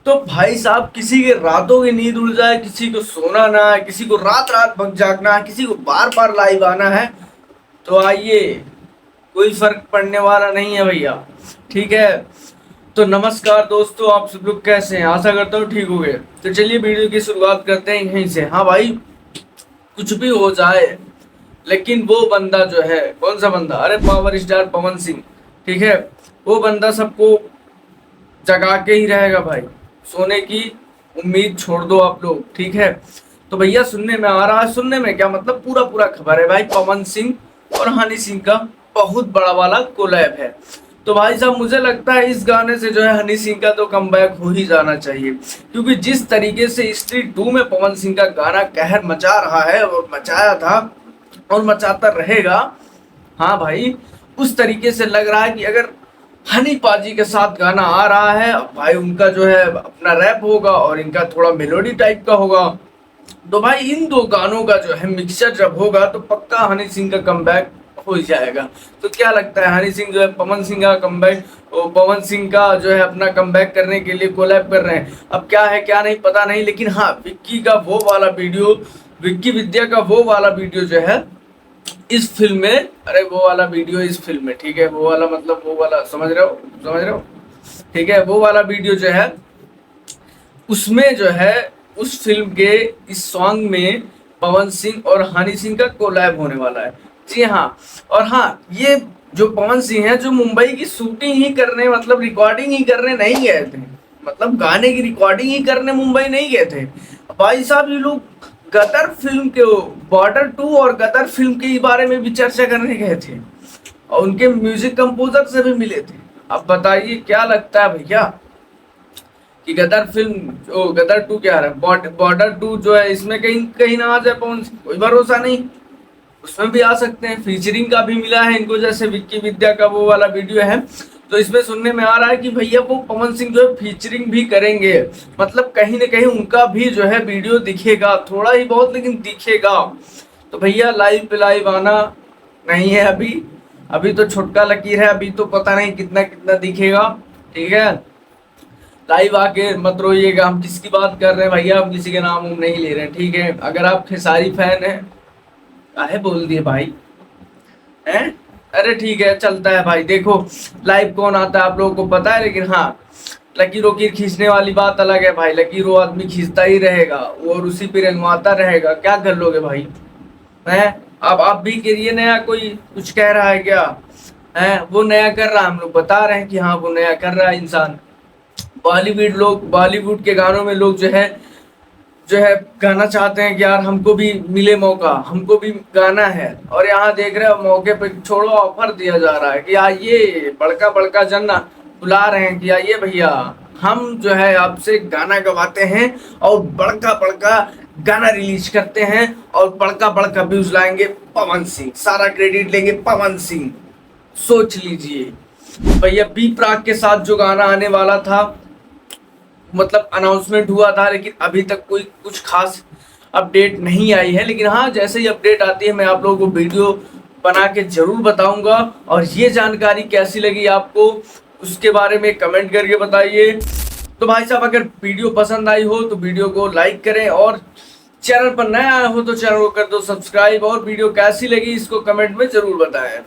तो भाई साहब किसी के रातों की नींद उड़ जाए, किसी को सोना ना है, किसी को रात रात भग जागना है, किसी को बार बार लाइव आना है, तो आइए, कोई फर्क पड़ने वाला नहीं है भैया। ठीक है, तो नमस्कार दोस्तों, आप सब लोग कैसे हैं? आशा करता हूँ ठीक हो गए। तो चलिए वीडियो की शुरुआत करते हैं यहीं से। हाँ भाई, कुछ भी हो जाए, लेकिन वो बंदा जो है, कौन सा बंदा? अरे पावर स्टार पवन सिंह। ठीक है, वो बंदा सबको जगा के ही रहेगा भाई। सोने की उम्मीद छोड़ दो आप लोग। ठीक है, तो भैया सुनने में आ रहा है, सुनने में क्या मतलब, पूरा पूरा खबर है भाई, पवन सिंह और हनी सिंह का बहुत बड़ा वाला कोलैब है। तो भाई साहब मुझे लगता है इस गाने से जो है हनी सिंह का तो कमबैक हो ही जाना चाहिए, क्योंकि जिस तरीके से स्ट्रीट 2 में पवन सिंह का गाना कहर मचा रहा है और मचाया था और मचाता रहेगा, हाँ भाई, उस तरीके से लग रहा है कि अगर हनी पाजी के साथ गाना आ रहा है भाई, उनका जो है अपना रैप होगा और इनका थोड़ा मेलोडी टाइप का होगा, तो भाई इन दो गानों का जो है मिक्सचर जब होगा तो पक्का हनी सिंह का कमबैक हो ही जाएगा। तो क्या लगता है, हनी सिंह जो है पवन सिंह का कमबैक, पवन सिंह का जो है अपना कमबैक करने के लिए कोलैब कर रहे हैं? अब क्या है क्या नहीं पता नहीं, लेकिन हाँ, विक्की का वो वाला वीडियो, विक्की विद्या का वो वाला वीडियो जो है इस फिल्म में, अरे वो वाला वीडियो इस फिल्म में, ठीक है, वो वाला मतलब वो वाला, समझ रहे हो, समझ रहे हो? ठीक है, वो वाला वीडियो जो है उसमें जो है उस फिल्म के इस सॉन्ग में पवन सिंह और हनी सिंह का कोलैब होने वाला है। जी हाँ, और हाँ, ये जो पवन सिंह है जो मुंबई की शूटिंग ही करने, मतलब रिकॉर्डिंग ही करने नहीं गए थे, मतलब गाने की रिकॉर्डिंग ही करने मुंबई नहीं गए थे भाई साहब। ये लोग गदर फिल्म के, बॉर्डर 2 और गदर फिल्म के बारे में भी चर्चा करने गए थे और उनके म्यूजिक कंपोजर से भी मिले थे। अब बताइए क्या लगता है भैया कि गदर फिल्म, ओ गदर 2 क्या है, बॉर्डर 2 जो है, इसमें कहीं कहीं ना आ जाए पवन सिंह? कोई भरोसा नहीं, उसमें भी आ सकते हैं। फीचरिंग का भी मिला है इनको, जैसे विक्की विद्या का वो वाला वीडियो है, तो इसमें सुनने में आ रहा है कि भैया वो पवन सिंह जो है फीचरिंग भी करेंगे, मतलब कहीं ना कहीं उनका भी जो है वीडियो दिखेगा, थोड़ा ही बहुत लेकिन दिखेगा। तो भैया लाइव पे लाइव आना नहीं है अभी, अभी तो छुटका लकीर है, अभी तो पता नहीं कितना कितना दिखेगा। ठीक है, लाइव आके मत रोइएगा, हम किसकी बात कर रहे हैं भैया, हम किसी के नाम उम नहीं ले रहे हैं। ठीक है, अगर आप खेसारी फैन हैं, काहे बोल दिए भाई हैं? अरे ठीक है, चलता है भाई। देखो लाइव कौन आता है आप लोगों को पता है, लेकिन हाँ, लकीर वकीर खींचने वाली बात अलग है भाई, लकीर वो आदमी खींचता ही रहेगा और उसी पे रंगवाता रहेगा, क्या कर लोगे भाई हैं? अब आप भी करिए नया, कोई कुछ कह रहा है क्या है? वो नया कर रहा है, हम लोग बता रहे हैं कि हाँ वो नया कर रहा है इंसान। बॉलीवुड लोग, बॉलीवुड के गानों में लोग जो है गाना चाहते हैं कि यार हमको भी मिले मौका, हमको भी गाना है, और यहाँ देख रहे हो मौके पे छोड़ो ऑफर दिया जा रहा है कि आइए, बड़का बड़का जन्ना बुला रहे हैं कि आइए भैया, हम जो है आपसे गाना गवाते हैं और बड़का बड़का गाना रिलीज करते हैं और बड़का बड़का व्यूज लाएंगे पवन सिंह, सारा क्रेडिट लेंगे पवन सिंह। सोच लीजिए भैया, बी प्राक के साथ जो गाना आने वाला था, मतलब अनाउंसमेंट हुआ था, लेकिन अभी तक कोई कुछ खास अपडेट नहीं आई है, लेकिन हाँ जैसे ही अपडेट आती है मैं आप लोगों को वीडियो बना के जरूर बताऊंगा। और ये जानकारी कैसी लगी आपको उसके बारे में कमेंट करके बताइए। तो भाई साहब अगर वीडियो पसंद आई हो तो वीडियो को लाइक करें, और चैनल पर नया आए हो तो चैनल को कर दो सब्सक्राइब, और वीडियो कैसी लगी इसको कमेंट में जरूर बताएं।